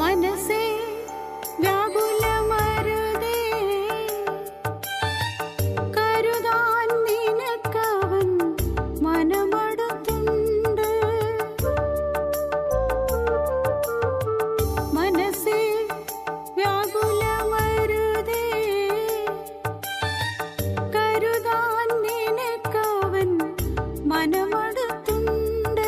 മനസ്സേ വ്യാകുലമരുതേ, കരുതാൻ നിനക്കവൻ മനമടുത്തുണ്ട്. മനസ്സേ വ്യാകുലമരുതേ, കരുതാൻ നിനക്കവൻ മനമടുത്തുണ്ട്.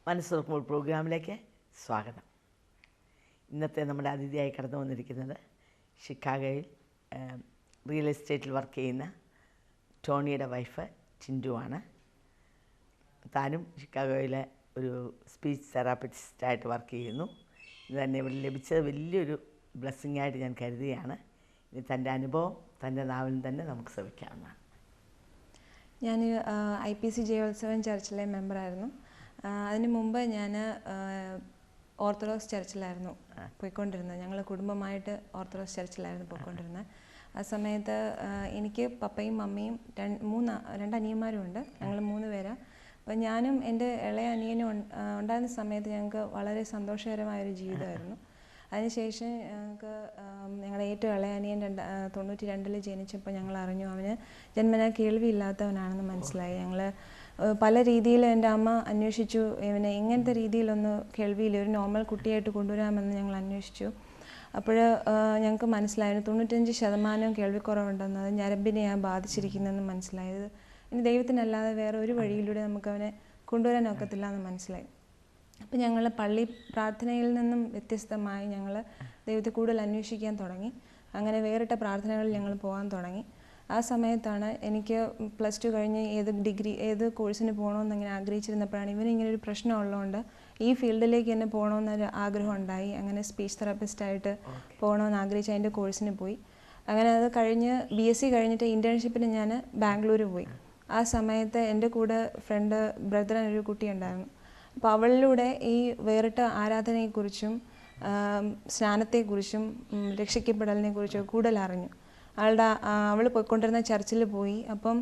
മനസ്സുറക്കുമ്പോൾ പ്രോഗ്രാമിലേക്ക് സ്വാഗതം. ഇന്നത്തെ നമ്മുടെ അതിഥിയായി കടന്നു വന്നിരിക്കുന്നത് ഷിക്കാഗോയിൽ റിയൽ എസ്റ്റേറ്റിൽ വർക്ക് ചെയ്യുന്ന ടോണിയുടെ വൈഫ് ചിൻറ്റുവാണ്. താനും ഷിക്കാഗോയിലെ ഒരു സ്പീച്ച് തെറാപ്പിസ്റ്റായിട്ട് വർക്ക് ചെയ്യുന്നു. ഇത് തന്നെ ഇവിടെ ലഭിച്ചത് വലിയൊരു ബ്ലെസ്സിങ് ആയിട്ട് ഞാൻ കരുതുകയാണ്. ഇനി തൻ്റെ അനുഭവം തൻ്റെ നാവിൽ തന്നെ നമുക്ക് ശ്രമിക്കാവുന്നതാണ്. ഞാൻ IPC ജയോത്സവം ചർച്ചിലെ മെമ്പറായിരുന്നു. അതിന് മുമ്പ് ഞാൻ ഓർത്തഡോക്സ് ചർച്ചിലായിരുന്നു പോയിക്കൊണ്ടിരുന്നത്. ഞങ്ങൾ കുടുംബമായിട്ട് ഓർത്തഡോക്സ് ചർച്ചിലായിരുന്നു പോയിക്കൊണ്ടിരുന്നത്. ആ സമയത്ത് എനിക്ക് പപ്പയും മമ്മിയും രണ്ട് അനിയന്മാരും ഉണ്ട്. ഞങ്ങൾ 3 പേരാണ്. അപ്പോൾ ഞാനും എൻ്റെ ഇളയ അനിയനും ഉണ്ടായിരുന്ന സമയത്ത് ഞങ്ങൾക്ക് വളരെ സന്തോഷകരമായൊരു ജീവിതമായിരുന്നു. അതിനുശേഷം ഞങ്ങളുടെ ഏറ്റവും ഇളയ അനിയൻ 92 ജനിച്ചപ്പോൾ ഞങ്ങൾ അറിഞ്ഞു അവന് ജന്മനാ കേൾവിയില്ലാത്തവനാണെന്ന് മനസ്സിലായി. ഞങ്ങൾ പല രീതിയിൽ എൻ്റെ അമ്മ അന്വേഷിച്ചു, ഇവനെ ഇങ്ങനത്തെ രീതിയിലൊന്ന് കേൾവിയിൽ ഒരു നോർമൽ കുട്ടിയായിട്ട് കൊണ്ടുവരാമെന്ന് ഞങ്ങൾ അന്വേഷിച്ചു. അപ്പോൾ ഞങ്ങൾക്ക് മനസ്സിലായിരുന്നു 95% കേൾവിക്കുറവുണ്ടെന്നത് ഞരമ്പിനെയാണ് ബാധിച്ചിരിക്കുന്നതെന്ന് മനസ്സിലായത്. ഇനി ദൈവത്തിനല്ലാതെ വേറെ ഒരു വഴിയിലൂടെ നമുക്കവനെ കൊണ്ടുവരാൻ ഒക്കത്തില്ല എന്ന് മനസ്സിലായി. അപ്പോൾ ഞങ്ങൾ പള്ളി പ്രാർത്ഥനയിൽ നിന്നും വ്യത്യസ്തമായി ഞങ്ങൾ ദൈവത്തെ കൂടുതൽ അന്വേഷിക്കാൻ തുടങ്ങി. അങ്ങനെ വേറിട്ട പ്രാർത്ഥനകളിൽ ഞങ്ങൾ പോകാൻ തുടങ്ങി. ആ സമയത്താണ് എനിക്ക് +2 കഴിഞ്ഞ് ഏത് കോഴ്സിന് പോകണമെന്ന് ഇങ്ങനെ ആഗ്രഹിച്ചിരുന്നപ്പോഴാണ് ഇവനിങ്ങനെ ഒരു പ്രശ്നം ഉള്ളതുകൊണ്ട് ഈ ഫീൽഡിലേക്ക് തന്നെ പോകണമെന്നൊരു ആഗ്രഹം ഉണ്ടായി. അങ്ങനെ സ്പീച്ച് തെറാപ്പിസ്റ്റായിട്ട് പോകണമെന്ന് ആഗ്രഹിച്ച് അതിൻ്റെ കോഴ്സിന് പോയി. അങ്ങനെ അത് കഴിഞ്ഞ് BSc കഴിഞ്ഞിട്ട് ഇൻറ്റേൺഷിപ്പിന് ഞാൻ ബാംഗ്ലൂർ പോയി. ആ സമയത്ത് എൻ്റെ കൂടെ ബ്രദർ ഒരു കുട്ടി ഉണ്ടായിരുന്നു. അപ്പോൾ അവളിലൂടെ ഈ വേറിട്ട ആരാധനയെക്കുറിച്ചും സ്നാനത്തെക്കുറിച്ചും രക്ഷിക്കപ്പെടലിനെ കുറിച്ചും കൂടുതൽ അറിഞ്ഞു. അവൾ പോയിക്കൊണ്ടിരുന്ന ചർച്ചിൽ പോയി. അപ്പം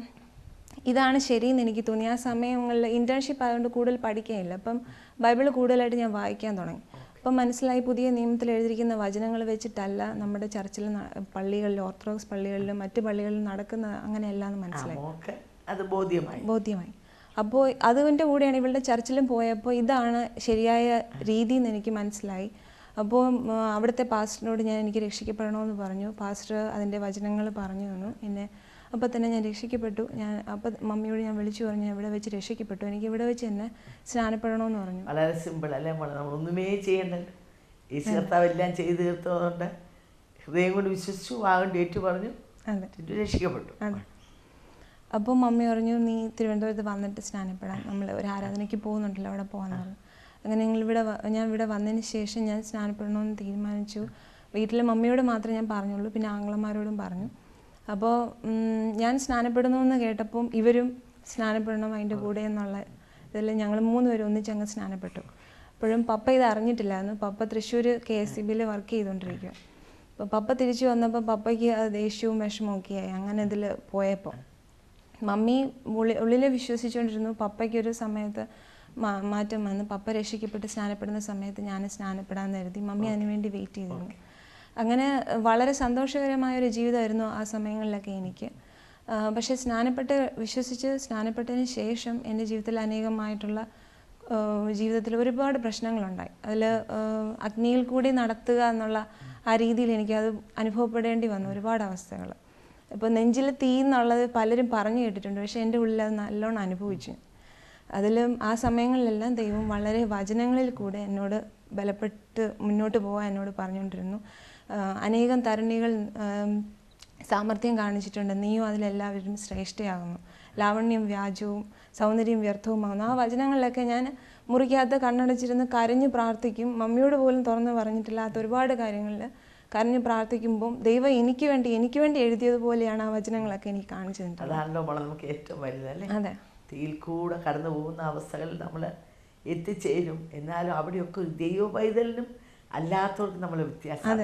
ഇതാണ് ശരിയെന്ന് എനിക്ക് തോന്നി. ആ സമയങ്ങളിൽ ഇൻറ്റേൺഷിപ്പ് ആയതുകൊണ്ട് കൂടുതൽ പഠിക്കാനില്ല. അപ്പം ബൈബിൾ കൂടുതലായിട്ട് ഞാൻ വായിക്കാൻ തുടങ്ങി. അപ്പം മനസ്സിലായി പുതിയ നിയമത്തിൽ എഴുതിയിരിക്കുന്ന വചനങ്ങൾ വെച്ചിട്ടല്ല നമ്മുടെ ചർച്ചിൽ പള്ളികളിൽ ഓർത്തഡോക്സ് പള്ളികളിലും മറ്റ് പള്ളികളിലും നടക്കുന്ന അങ്ങനെയല്ല എന്ന് മനസ്സിലായി. അത് ബോധ്യമായി. അപ്പോൾ അതിൻ്റെ കൂടെയാണ് ഇവളുടെ ചർച്ചിലും പോയപ്പോൾ ഇതാണ് ശരിയായ രീതി എന്ന് എനിക്ക് മനസ്സിലായി. അപ്പോൾ അവിടുത്തെ പാസ്റ്ററിനോട് എനിക്ക് രക്ഷിക്കപ്പെടണമെന്ന് പറഞ്ഞു. പാസ്റ്റർ അതിൻ്റെ വചനങ്ങൾ പറഞ്ഞു തന്നു എന്നെ. അപ്പോൾ തന്നെ ഞാൻ രക്ഷിക്കപ്പെട്ടു. അപ്പോൾ മമ്മിയോട് ഞാൻ വിളിച്ചു പറഞ്ഞു ഇവിടെ വെച്ച് രക്ഷിക്കപ്പെട്ടു, എനിക്ക് ഇവിടെ വെച്ച് തന്നെ സ്നാനപ്പെടണമെന്ന് പറഞ്ഞു. വളരെ സിമ്പിൾ അല്ലേ, നമ്മളൊന്നുമേ ചെയ്യേണ്ടത്. ഈ കർത്താവ് എല്ലാം ചെയ്ത് തീർത്തതുകൊണ്ട് ഹൃദയം കൊണ്ട് വിശ്വസിച്ചു, വാഗം ഡേറ്റ് പറഞ്ഞു, രക്ഷിക്കപ്പെട്ടു. അതെ. അപ്പോൾ മമ്മി പറഞ്ഞു നീ തിരുവനന്തപുരത്ത് വന്നിട്ട് സ്നാനപ്പെടാൻ, നമ്മൾ ഒരു ആരാധനയ്ക്ക് പോകുന്നുണ്ടല്ലോ അവിടെ പോകാമെന്ന് പറഞ്ഞു. അങ്ങനെ ഞാൻ ഇവിടെ വന്നതിന് ശേഷം ഞാൻ സ്നാനപ്പെടണമെന്ന് തീരുമാനിച്ചു. വീട്ടിലെ മമ്മിയോട് മാത്രമേ ഞാൻ പറഞ്ഞുള്ളൂ, പിന്നെ ആങ്ങളമാരോടും പറഞ്ഞു. അപ്പോൾ ഞാൻ സ്നാനപ്പെടുന്നു കേട്ടപ്പം ഇവരും സ്നാനപ്പെടണം അതിൻ്റെ കൂടെ എന്നുള്ള ഇതിൽ ഞങ്ങൾ 3 പേരും ഒന്നിച്ചങ്ങ് സ്നാനപ്പെട്ടു. അപ്പോഴും പപ്പ ഇത് അറിഞ്ഞിട്ടില്ലായിരുന്നു. പപ്പ തൃശ്ശൂർ KSCBയിൽ വർക്ക് ചെയ്തുകൊണ്ടിരിക്കുക. അപ്പോൾ പപ്പ തിരിച്ചു വന്നപ്പോൾ പപ്പയ്ക്ക് അത് ദേഷ്യവും വിഷമവും ഒക്കെ ആയി. അങ്ങനെ ഇതിൽ പോയപ്പോൾ മമ്മി ഉള്ളിൽ വിശ്വസിച്ചുകൊണ്ടിരുന്നു പപ്പയ്ക്കൊരു സമയത്ത് മാറ്റം വന്ന് പപ്പ രക്ഷിക്കപ്പെട്ട് സ്നാനപ്പെടുന്ന സമയത്ത് ഞാൻ സ്നാനപ്പെടാമെന്ന് കരുതി. മമ്മി അതിനുവേണ്ടി വെയിറ്റ് ചെയ്തിരുന്നു. അങ്ങനെ വളരെ സന്തോഷകരമായൊരു ജീവിതമായിരുന്നു ആ സമയങ്ങളിലൊക്കെ എനിക്ക്. പക്ഷേ വിശ്വസിച്ച് സ്നാനപ്പെട്ടതിന് ശേഷം എൻ്റെ ജീവിതത്തിൽ അനേകമായിട്ടുള്ള ജീവിതത്തിൽ ഒരുപാട് പ്രശ്നങ്ങളുണ്ടായി. അതിൽ അഗ്നിയിൽ കൂടി നടത്തുക എന്നുള്ള ആ രീതിയിൽ എനിക്കത് അനുഭവപ്പെടേണ്ടി വന്നു ഒരുപാട് അവസ്ഥകൾ. ഇപ്പോൾ നെഞ്ചിൽ തീ എന്നുള്ളത് പലരും പറഞ്ഞു കേട്ടിട്ടുണ്ട്, പക്ഷേ എൻ്റെ ഉള്ളിൽ അത് നല്ലോണം അനുഭവിച്ചു. അതിലും ആ സമയങ്ങളിലെല്ലാം ദൈവം വളരെ വചനങ്ങളിൽ കൂടെ എന്നോട് ബലപ്പെട്ട് മുന്നോട്ട് പോകാൻ എന്നോട് പറഞ്ഞുകൊണ്ടിരുന്നു. അനേകം തരുണികൾ സാമർഥ്യം കാണിച്ചിട്ടുണ്ട്, നീയും അതിലെല്ലാവരും ശ്രേഷ്ഠയാകുന്നു, ലാവണ്യം വ്യാജവും സൗന്ദര്യം വ്യർത്ഥവുമാകുന്നു. ആ വചനങ്ങളിലൊക്കെ ഞാൻ മുറിക്കകത്ത് കണ്ണടച്ചിരുന്ന് കരഞ്ഞു പ്രാർത്ഥിക്കും. മമ്മിയോട് പോലും തുറന്ന് പറഞ്ഞിട്ടില്ലാത്ത ഒരുപാട് കാര്യങ്ങളിൽ കരഞ്ഞു പ്രാർത്ഥിക്കുമ്പോൾ ദൈവം എനിക്ക് വേണ്ടി എഴുതിയതുപോലെയാണ് ആ വചനങ്ങളൊക്കെ എനിക്ക് കാണിച്ചു തന്നിട്ടുള്ളത്. അതാണല്ലോ നമുക്ക് ഏറ്റവും വലുതല്ലേ. അതെ, തീയിൽ കൂടെ കടന്നു പോകുന്ന അവസ്ഥകളിൽ നമ്മൾ എത്തിച്ചേരും. എന്നാലും അവിടെയൊക്കെ ദൈവ പൈതലിനും അല്ലാത്തവർക്കും നമ്മൾ വ്യത്യാസം.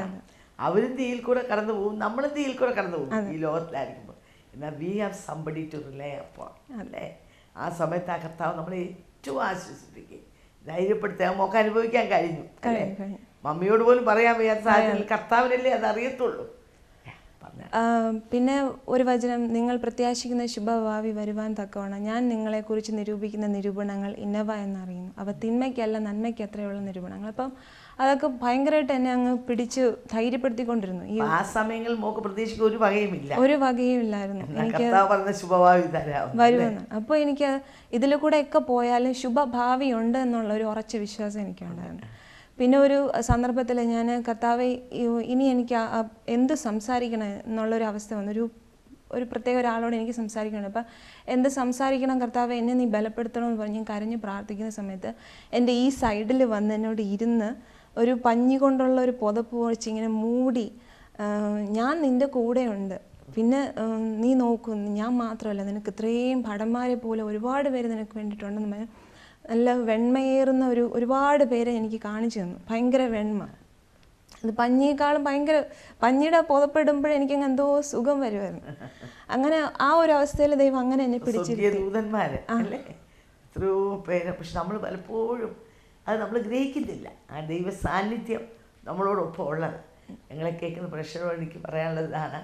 അവരും തീയിൽ കൂടെ കടന്നു പോകും, നമ്മളും തീയിൽ കൂടെ കടന്നു പോകും ഈ ലോകത്തിലായിരിക്കുമ്പോൾ. എന്നാൽ we have somebody to rely upon അല്ലേ. ആ സമയത്ത് ആ കർത്താവ് നമ്മളെ ഏറ്റവും ആശ്വസിപ്പിക്കുകയും ധൈര്യപ്പെടുത്തുക നമുക്ക് അനുഭവിക്കാൻ കഴിഞ്ഞു അല്ലേ. മമ്മിയോട് പോലും പറയാൻ വയ്യാത്ത സാഹചര്യത്തിൽ കർത്താവിനല്ലേ അത് അറിയത്തുള്ളൂ. പിന്നെ ഒരു വചനം, നിങ്ങൾ പ്രത്യാശിക്കുന്ന ശുഭഭാവി വരുവാൻ തക്കവണ്ണം ഞാൻ നിങ്ങളെക്കുറിച്ച് നിരൂപിക്കുന്ന നിരൂപണങ്ങൾ ഇന്നവ എന്നറിയുന്നു, അവ തിന്മയ്ക്കല്ല നന്മയ്ക്ക് അത്രയുള്ള നിരൂപണങ്ങൾ. അപ്പം അതൊക്കെ ഭയങ്കരമായിട്ട് എന്നെ അങ്ങ് പിടിച്ച് ധൈര്യപ്പെടുത്തിക്കൊണ്ടിരുന്നു. ആ സമയങ്ങളിൽ മോക്ക് പ്രതീക്ഷിക്കാൻ ഒരു വകയും ഇല്ലായിരുന്നു. എനിക്ക് വരുമെന്ന്. അപ്പോൾ എനിക്ക് ഇതിൽ കൂടെ ഒക്കെ പോയാലും ശുഭഭാവി ഉണ്ട് എന്നുള്ള ഒരു ഉറച്ച വിശ്വാസം എനിക്കുണ്ടായിരുന്നു. പിന്നെ ഒരു സന്ദർഭത്തിൽ ഞാൻ കർത്താവെ ഇനി എനിക്ക് എന്ത് സംസാരിക്കണം എന്നുള്ളൊരു അവസ്ഥ വന്നു. ഒരു പ്രത്യേക ഒരാളോട് എനിക്ക് സംസാരിക്കണം. അപ്പം എന്ത് സംസാരിക്കണം കർത്താവെ, എന്നെ നീ ബലപ്പെടുത്തണമെന്ന് പറഞ്ഞ് ഞാൻ കരഞ്ഞ് പ്രാർത്ഥിക്കുന്ന സമയത്ത് എൻ്റെ ഈ സൈഡിൽ വന്ന് എന്നോട് ഇരുന്ന് ഒരു പഞ്ഞി കൊണ്ടുള്ള ഒരു പുതപ്പ് വെച്ച് ഇങ്ങനെ മൂടി, ഞാൻ നിൻ്റെ കൂടെയുണ്ട്, പിന്നെ നീ നോക്കും, ഞാൻ മാത്രമല്ല, നിനക്ക് ഇത്രയും ഭടന്മാരെ പോലെ ഒരുപാട് പേര് നിനക്ക് വേണ്ടിയിട്ടുണ്ടെന്ന് പറഞ്ഞ് നല്ല വെണ്മയേറുന്ന ഒരുപാട് പേരെ എനിക്ക് കാണിച്ചു തന്നു. ഭയങ്കര വെണ്മ, അത് പഞ്ഞിയേക്കാളും ഭയങ്കര, പഞ്ഞിയുടെ പുതപ്പിടുമ്പോഴേ എനിക്കങ്ങ് എന്തോ സുഖം വരുമായിരുന്നു. അങ്ങനെ ആ ഒരു അവസ്ഥയിൽ ദൈവം അങ്ങനെ എന്നെ ദൂതന്മാര് എത്രയോ പേര്. പക്ഷെ നമ്മൾ പലപ്പോഴും അത് നമ്മൾ ഗ്രഹിക്കുന്നില്ല, ആ ദൈവ സാന്നിധ്യം നമ്മളോടൊപ്പം ഉള്ളത്. ഞങ്ങളെ കേൾക്കുന്ന പ്രേക്ഷകരോട് എനിക്ക് പറയാനുള്ളതാണ്,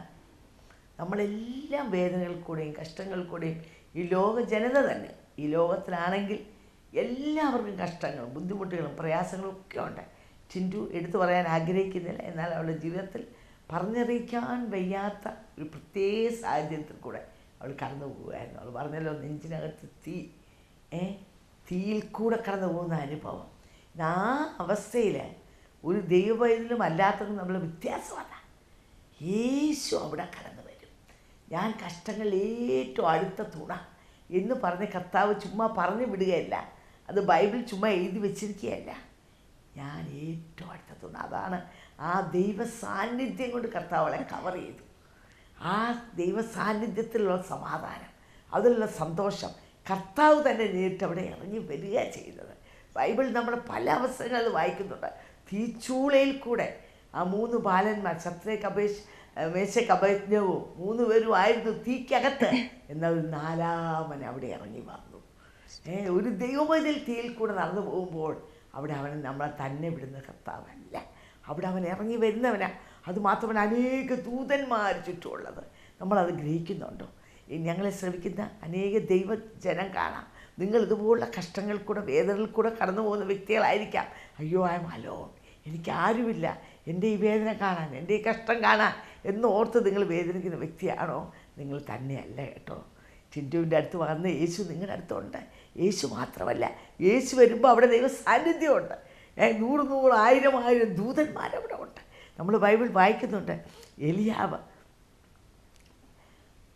നമ്മളെല്ലാം വേദനകൾ കൂടെയും കഷ്ടങ്ങൾ കൂടെയും ഈ ലോക ജനത തന്നെ ഈ ലോകത്തിലാണെങ്കിൽ എല്ലാവർക്കും കഷ്ടങ്ങളും ബുദ്ധിമുട്ടുകളും പ്രയാസങ്ങളും ഒക്കെ ഉണ്ട്. ചിൻറ്റു എടുത്തു പറയാൻ ആഗ്രഹിക്കുന്നില്ല, എന്നാൽ അവളുടെ ജീവിതത്തിൽ പറഞ്ഞറിയിക്കാൻ വയ്യാത്ത ഒരു പ്രത്യേക സാഹചര്യത്തിൽ കൂടെ അവൾ കടന്നു പോവുകയായിരുന്നു. അവൾ പറഞ്ഞല്ലോ, നെഞ്ചിനകത്ത് തീയിൽ കൂടെ കടന്നു പോകുന്ന അനുഭവം. ആ അവസ്ഥയിൽ ഒരു ദൈവവൈദ്യനും അല്ലാത്തതും നമ്മൾ വ്യത്യാസമാണ്. യേശു അവിടെ കടന്നു വരും. ഞാൻ കഷ്ടങ്ങളിൽ ഏറ്റവും അടുത്ത തുണ എന്ന് പറഞ്ഞ് കർത്താവ് ചുമ്മാ പറഞ്ഞു വിടുകയല്ല, അത് ബൈബിൾ ചുമ്മാ എഴുതി വെച്ചിരിക്കുകയല്ല. ഞാൻ ഏറ്റവും അടുത്ത തുണ. അതാണ് ആ ദൈവ സാന്നിധ്യം കൊണ്ട് കർത്താവ് അവളെ കവർ ചെയ്തു. ആ ദൈവ സാന്നിധ്യത്തിലുള്ള സമാധാനം, അതിലുള്ള സന്തോഷം കർത്താവ് തന്നെ നേരിട്ട് അവിടെ ഇറങ്ങി വരിക ചെയ്തത്. ബൈബിൾ നമ്മൾ പല അവസരങ്ങളിൽ വായിക്കുന്നുണ്ട്. തീച്ചൂളയിൽ കൂടെ ആ 3 ബാലന്മാർ മേശയ്ക്ക് അഭയജ്ഞവും 3 പേരും ആയിരുന്നു തീക്കകത്ത്. എന്നാൽ ഒരു 4ാമൻ അവിടെ ഇറങ്ങി വന്നു. ഒരു ദൈവമതിൽ തീയിൽ കൂടെ നടന്നു പോകുമ്പോൾ അവിടെ അവൻ നമ്മളെ തന്നെ വിടുന്ന കർത്താവല്ല, അവിടെ അവൻ ഇറങ്ങി വരുന്നവനാ. അതുമാത്രമല്ല, അനേക ദൂതന്മാർ ചുറ്റുമുള്ളത്. നമ്മളത് ഗ്രഹിക്കുന്നുണ്ടോ? ഞങ്ങളെ ശ്രമിക്കുന്ന അനേക ദൈവജനം കാണാം. നിങ്ങൾ ഇതുപോലുള്ള കഷ്ടങ്ങൾ കൂടെ വേദനകളിൽ കൂടെ കടന്നു പോകുന്ന വ്യക്തികളായിരിക്കാം. അയ്യോ, ഐ എം അലോൺ, എനിക്കാരുമില്ല എൻ്റെ ഈ വേദന കാണാൻ, എൻ്റെ ഈ കഷ്ടം കാണാൻ എന്ന് ഓർത്ത് നിങ്ങൾ വേദനിക്കുന്ന വ്യക്തിയാണോ? നിങ്ങൾ തന്നെയല്ല കേട്ടോ. ചിൻറ്റുവിൻ്റെ അടുത്ത് വന്ന് യേശു നിങ്ങളുടെ അടുത്തുണ്ട്. യേശു മാത്രമല്ല, യേശു വരുമ്പോൾ അവിടെ ദൈവ സാന്നിധ്യമുണ്ട്. 100 1000 ദൂതന്മാരവിടെ ഉണ്ട്. നമ്മൾ ബൈബിൾ വായിക്കുന്നുണ്ട്. എലിയാവ്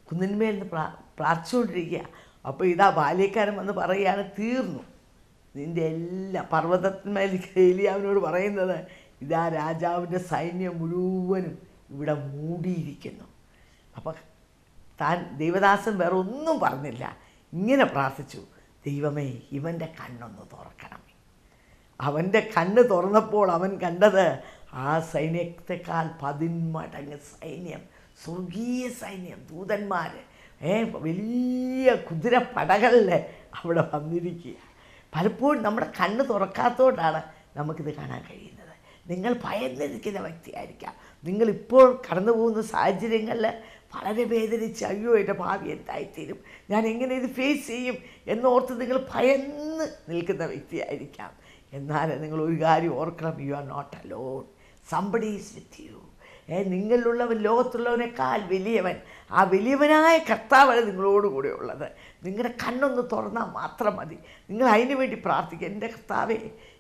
കുന്നിന്മേൽ നിന്ന് പ്രാർത്ഥിച്ചുകൊണ്ടിരിക്കുക. അപ്പോൾ ഇതാ ബാല്യക്കാരൻ വന്ന് പറയുകയാണ്, തീർന്നു നിൻ്റെ എല്ലാ പർവ്വതത്തിന്മേൽ. എലിയാവിനോട് പറയുന്നത്, ഇതാ രാജാവിൻ്റെ സൈന്യം മുഴുവനും ഇവിടെ മൂടിയിരിക്കുന്നു. അപ്പം താൻ ദൈവദാസൻ വേറെ ഒന്നും പറഞ്ഞില്ല, ഇങ്ങനെ പ്രാർത്ഥിച്ചു, ദൈവമേ ഇവൻ്റെ കണ്ണൊന്ന് തുറക്കണമേ. അവൻ്റെ കണ്ണ് തുറന്നപ്പോൾ അവൻ കണ്ടത് ആ സൈന്യത്തെക്കാൾ 10 മടങ്ങ് സൈന്യം, സ്വർഗീയ സൈന്യം, ദൂതന്മാർ. വലിയ കുതിരപ്പടകളിൽ അവിടെ വന്നിരിക്കുക. പലപ്പോഴും നമ്മുടെ കണ്ണ് തുറക്കാത്തതുകൊണ്ടാണ് നമുക്കിത് കാണാൻ കഴിയുന്നത്. നിങ്ങൾ ഭയന്നിരിക്കുന്ന വ്യക്തിയായിരിക്കാം. നിങ്ങളിപ്പോൾ കടന്നു പോകുന്ന സാഹചര്യങ്ങളിൽ വളരെ വേദനിച്ച് അയ്യോ എൻ്റെ ഭാവി എന്തായിത്തീരും, ഞാൻ എങ്ങനെ ഇത് ഫേസ് ചെയ്യും എന്നോർത്ത് നിങ്ങൾ ഭയന്ന് നിൽക്കുന്ന വ്യക്തിയായിരിക്കാം. എന്നാൽ നിങ്ങൾ ഒരു കാര്യം ഓർക്കണം, you are not alone, somebody is with you. നിങ്ങളിലുള്ളവൻ ലോകത്തുള്ളവനേക്കാൾ വലിയവൻ, ആ വലിയവനായ കർത്താവാണ് നിങ്ങളോടുകൂടെ ഉള്ളത്. നിങ്ങളുടെ കണ്ണൊന്ന് തുറന്നാൽ മാത്രം മതി. നിങ്ങൾ അതിനു വേണ്ടി പ്രാർത്ഥിക്കുക. എൻ്റെ കർത്താവേ,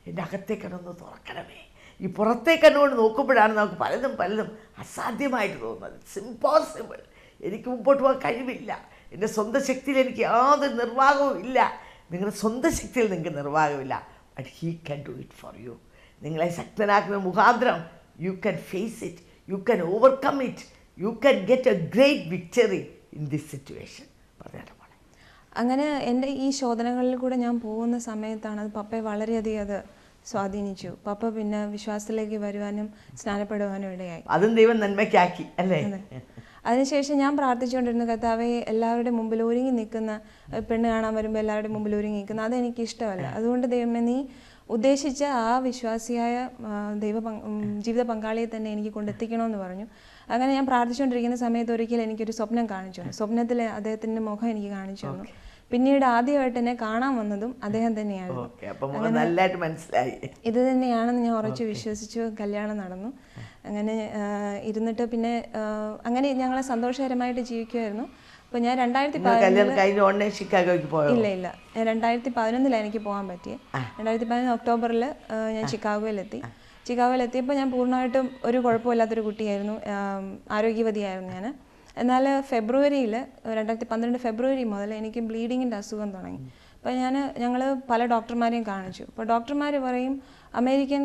എൻ്റെ അകത്തെ കണ്ണൊന്ന് തുറക്കണമേ. ഈ പുറത്തെ കണ്ണുകൊണ്ട് നോക്കുമ്പോഴാണ് നമുക്ക് പലതും അസാധ്യമായിട്ട് തോന്നുന്നത്. It's impossible. എനിക്ക് മുമ്പോട്ട് പോകാൻ കഴിവില്ല, എൻ്റെ സ്വന്തം ശക്തിയിൽ എനിക്ക് യാതൊരു നിർവാഹവും ഇല്ല. നിങ്ങളുടെ സ്വന്തം ശക്തിയിൽ നിങ്ങൾക്ക് നിർവാഹമില്ല. But he can do it for you. നിങ്ങളെ ശക്തനാക്കുന്ന മുഖാന്തരം you can face it, you can overcome it, you can get a great victory in this situation. പറഞ്ഞാൽ പോലെ അങ്ങനെ എൻ്റെ ഈ ശോധനകളിൽ കൂടെ ഞാൻ പോകുന്ന സമയത്താണ് അത് പപ്പയെ വളരെയധികം അത് സ്വാധീനിച്ചു. പപ്പ പിന്നെ വിശ്വാസത്തിലേക്ക് വരുവാനും സ്നാനപ്പെടുവാനും ഇടയായി. അതും ദൈവം നന്മയ്ക്കാക്കി അല്ലേ? അതിനുശേഷം ഞാൻ പ്രാർത്ഥിച്ചുകൊണ്ടിരുന്ന കർത്താവേ, എല്ലാവരുടെ മുമ്പിൽ ഒരുങ്ങി നിൽക്കുന്ന പെണ്ണ് കാണാൻ വരുമ്പോൾ എല്ലാവരുടെ മുമ്പിൽ ഒരുങ്ങി നിൽക്കുന്ന അതെനിക്ക് ഇഷ്ടമല്ല. അതുകൊണ്ട് ദൈവമേ, നീ ഉദ്ദേശിച്ച ആ വിശ്വാസിയായ ജീവിത പങ്കാളിയെ തന്നെ എനിക്ക് കൊണ്ടെത്തിക്കണമെന്ന് പറഞ്ഞു. അങ്ങനെ ഞാൻ പ്രാർത്ഥിച്ചുകൊണ്ടിരിക്കുന്ന സമയത്ത് ഒരിക്കലും എനിക്കൊരു സ്വപ്നം കാണിച്ചു തന്നു. സ്വപ്നത്തിൽ അദ്ദേഹത്തിൻ്റെ മുഖം എനിക്ക് കാണിച്ചു തന്നു. പിന്നീട് ആദ്യമായിട്ട് എന്നെ കാണാൻ വന്നതും അദ്ദേഹം തന്നെയായിരുന്നു. ഇത് തന്നെയാണെന്ന് ഞാൻ ഉറച്ചു വിശ്വസിച്ചു. കല്യാണം നടന്നു. അങ്ങനെ ഇരുന്നിട്ട് പിന്നെ അങ്ങനെ ഞങ്ങൾ സന്തോഷകരമായിട്ട് ജീവിക്കുമായിരുന്നു. അപ്പോൾ ഞാൻ 2011 ഇല്ല ഞാൻ 2011 എനിക്ക് പോകാൻ പറ്റിയത്. 2011 ഒക്ടോബറിൽ ഞാൻ ചിക്കാഗോയിലെത്തിയപ്പോൾ ഞാൻ പൂർണ്ണമായിട്ടും ഒരു കുഴപ്പമില്ലാത്തൊരു കുട്ടിയായിരുന്നു, ആരോഗ്യവതിയായിരുന്നു ഞാൻ. എന്നാൽ ഫെബ്രുവരിയിൽ 2012 ഫെബ്രുവരി മുതൽ എനിക്ക് ബ്ലീഡിങ്ങിൻ്റെ അസുഖം തുടങ്ങി. അപ്പോൾ ഞങ്ങൾ പല ഡോക്ടർമാരെയും കാണിച്ചു. അപ്പോൾ ഡോക്ടർമാർ പറയും അമേരിക്കൻ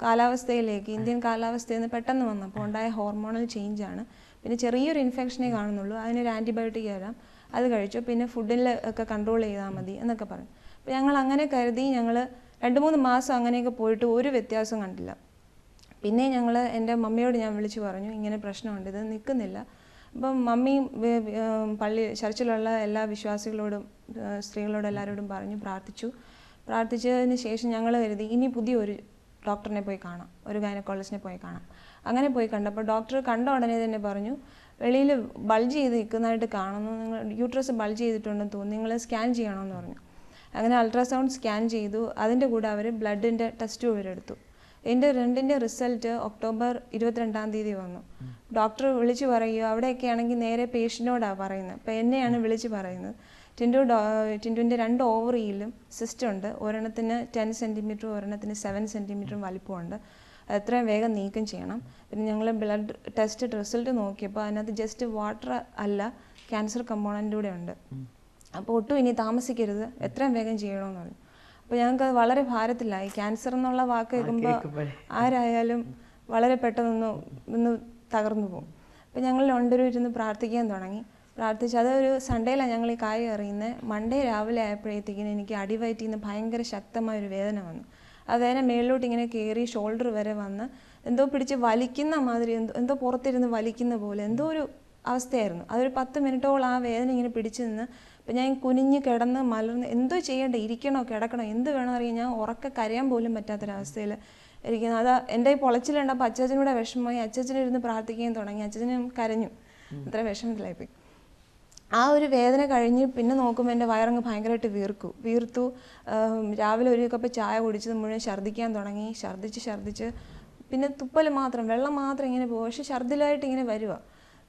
കാലാവസ്ഥയിലേക്ക് ഇന്ത്യൻ കാലാവസ്ഥയിൽ നിന്ന് പെട്ടെന്ന് വന്നപ്പോൾ ഉണ്ടായ ഹോർമോണൽ ചേഞ്ചാണ്, പിന്നെ ചെറിയൊരു ഇൻഫെക്ഷനേ കാണുന്നുള്ളൂ, അതിനൊരു ആൻറ്റിബയോട്ടിക് തരാം, അത് കഴിച്ചു, പിന്നെ ഫുഡിൽ ഒക്കെ കൺട്രോൾ ചെയ്താൽ മതി എന്നൊക്കെ പറഞ്ഞു. അപ്പോൾ ഞങ്ങൾ അങ്ങനെ കരുതി ഞങ്ങൾ 2-3 മാസം അങ്ങനെയൊക്കെ പോയിട്ട് ഒരു വ്യത്യാസം കണ്ടില്ല. പിന്നെ എൻ്റെ മമ്മിയോട് ഞാൻ വിളിച്ചു പറഞ്ഞു, ഇങ്ങനെ പ്രശ്നമുണ്ട്, ഇത് നിൽക്കുന്നില്ല. അപ്പം മമ്മിയും ചർച്ചിലുള്ള എല്ലാ വിശ്വാസികളോടും സ്ത്രീകളോടും എല്ലാവരോടും പറഞ്ഞു, പ്രാർത്ഥിച്ചതിന് ശേഷം ഞങ്ങൾ കരുതി ഇനി പുതിയൊരു ഡോക്ടറിനെ പോയി കാണാം, ഒരു ഗൈനക്കോളജിസ്റ്റിനെ പോയി കാണാം. അങ്ങനെ പോയി കണ്ടപ്പോൾ ഡോക്ടർ കണ്ട ഉടനെ തന്നെ പറഞ്ഞു, വെളിയിൽ ബൾജ് ചെയ്ത് നിൽക്കുന്നതായിട്ട് കാണുന്നു, നിങ്ങൾ യൂട്രസ് ബൾജ് ചെയ്തിട്ടുണ്ടെന്ന് തോന്നുന്നു, നിങ്ങൾ സ്കാൻ ചെയ്യണമെന്ന് പറഞ്ഞു. അങ്ങനെ അൾട്രാസൗണ്ട് സ്കാൻ ചെയ്തു. അതിൻ്റെ കൂടെ അവർ ബ്ലഡിൻ്റെ ടെസ്റ്റും അവരെടുത്തു. എൻ്റെ രണ്ടിൻ്റെ റിസൾട്ട് ഒക്ടോബർ 22 വന്നു. ഡോക്ടർ വിളിച്ച് പറയുക, അവിടെയൊക്കെ ആണെങ്കിൽ നേരെ പേഷ്യൻറ്റിനോടാണ് പറയുന്നത്. അപ്പോൾ എന്നെയാണ് വിളിച്ച് പറയുന്നത്, ടിൻറ്റുവിൻ്റെ 2 ഓവറിയിലും സിസ്റ്റ് ഉണ്ട്, ഒരെണ്ണത്തിന് 10 സെൻറ്റിമീറ്ററും ഒരെണ്ണത്തിന് 7 സെൻറ്റിമീറ്ററും വലിപ്പമുണ്ട്, എത്രയും വേഗം നീക്കം ചെയ്യണം. പിന്നെ ഞങ്ങൾ ബ്ലഡ് ടെസ്റ്റ് റിസൾട്ട് നോക്കിയപ്പോൾ അതിനകത്ത് ജസ്റ്റ് വാട്ടർ അല്ല, ക്യാൻസർ കമ്പോണൻ്റ് കൂടെ ഉണ്ട്. അപ്പോൾ ഒട്ടും ഇനി താമസിക്കരുത്, എത്രയും വേഗം ചെയ്യണമെന്ന് പറഞ്ഞു. അപ്പോൾ ഞങ്ങൾക്കത് വളരെ ഭാരത്തിലായി. ക്യാൻസർ എന്നുള്ള വാക്ക് കേൾക്കുമ്പോൾ ആരായാലും വളരെ പെട്ടെന്ന് തകർന്നു പോകും. അപ്പോൾ ഞങ്ങൾ രണ്ടുപേരും ഇരുന്ന് പ്രാർത്ഥിക്കാൻ തുടങ്ങി. അതൊരു സൺഡേയിലാണ് ഞങ്ങൾ ഈ കാര്യം അറിയുന്നത്. മൺഡേ രാവിലെ ആയപ്പോഴത്തേക്കിനും എനിക്ക് അടിവയറ്റിൽ നിന്ന് ഭയങ്കര ശക്തമായൊരു വേദന വന്നു. ആ വേദന മേളിലോട്ട് ഇങ്ങനെ കയറി ഷോൾഡർ വരെ വന്ന് എന്തോ പിടിച്ച് വലിക്കുന്ന മാതിരി, എന്തോ പുറത്തിരുന്ന് വലിക്കുന്ന പോലെ എന്തോ ഒരു അവസ്ഥയായിരുന്നു. അതൊരു 10 മിനിറ്റോളം ആ വേദന ഇങ്ങനെ പിടിച്ചു നിന്ന്. അപ്പം ഞാൻ കുനിഞ്ഞ് കിടന്ന് മലർന്ന് എന്തോ ചെയ്യണ്ടേ, ഇരിക്കണോ കിടക്കണോ എന്ത് വേണോ അറിയാം, ഞാൻ ഉറക്കെ കരയാൻ പോലും പറ്റാത്തൊരവസ്ഥയിൽ ഇരിക്കുന്നത്. അത് എൻ്റെ ഈ പൊളച്ചിലുണ്ടപ്പോൾ അച്ചാച്ചനൂടെ വിഷമമായി. അച്ചാച്ചനിരുന്ന് പ്രാർത്ഥിക്കാൻ തുടങ്ങി. അച്ചാച്ചനും കരഞ്ഞു, അത്ര വിഷമത്തിലായിപ്പോയി. ആ ഒരു വേദന കഴിഞ്ഞ് പിന്നെ നോക്കുമ്പോൾ എൻ്റെ വയറങ്ങ് ഭയങ്കരമായിട്ട് വീർത്തു. രാവിലെ ഒരു കപ്പ് ചായ കുടിച്ചത് മുഴുവൻ ഛർദ്ദിക്കാൻ തുടങ്ങി. ഛർദ്ദിച്ച് പിന്നെ തുപ്പൽ മാത്രം, വെള്ളം മാത്രം ഇങ്ങനെ പോകും, പക്ഷെ ഛർദ്ദിലായിട്ട് ഇങ്ങനെ വരിക.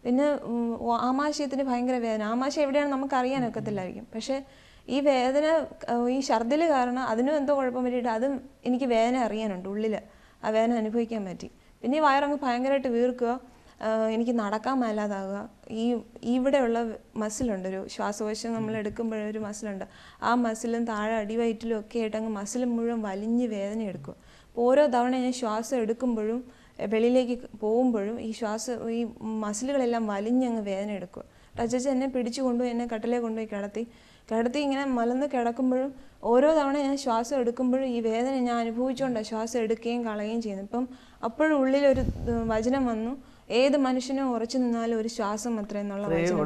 പിന്നെ ആമാശയത്തിന് ഭയങ്കര വേദന. ആമാശയം എവിടെയാണ് നമുക്കറിയാൻ ഒക്കത്തില്ലായിരിക്കും, പക്ഷേ ഈ വേദന, ഈ ഛർദ്ദിൽ കാരണം അതിനും എന്തോ കുഴപ്പം പറ്റിയിട്ട് അതും എനിക്ക് വേദന അറിയാനുണ്ട്, ഉള്ളിൽ ആ വേദന അനുഭവിക്കാൻ പറ്റി. പിന്നെ ഈ വയറങ്ങ് ഭയങ്കരമായിട്ട് വീർക്കുക, എനിക്ക് നടക്കാൻ മേലാതാകുക. ഇവിടെയുള്ള മസിലുണ്ട്, ഒരു ശ്വാസകോശം നമ്മൾ എടുക്കുമ്പോഴൊരു മസിലുണ്ട്, ആ മസിലും താഴെ അടിവയറ്റിലും ഒക്കെ ആയിട്ട് അങ്ങ് മസിൽ മുഴുവൻ വലിഞ്ഞ് വേദന എടുക്കുക. അപ്പോൾ ഓരോ തവണ ഞാൻ ശ്വാസം എടുക്കുമ്പോഴും വെളിയിലേക്ക് പോകുമ്പോഴും ഈ മസിലുകളെല്ലാം വലിഞ്ഞങ്ങ് വേദന എടുക്കുക. അച്ചച്ചൻ എന്നെ പിടിച്ചു കൊണ്ടുപോയി എന്നെ കട്ടിലേ കൊണ്ടുപോയി കിടത്തി ഇങ്ങനെ മലന്ന് കിടക്കുമ്പോഴും ഓരോ തവണ ഞാൻ ശ്വാസം എടുക്കുമ്പോഴും ഈ വേദന ഞാൻ അനുഭവിച്ചുകൊണ്ടാണ് ശ്വാസം എടുക്കുകയും കളയുകയും ചെയ്യുന്നത്. ഇപ്പം അപ്പോഴും ഉള്ളിലൊരു വചനം വന്നു, ഏത് മനുഷ്യനും ഉറച്ചു നിന്നാലും ഒരു ശ്വാസം അത്ര എന്നുള്ള വചനം.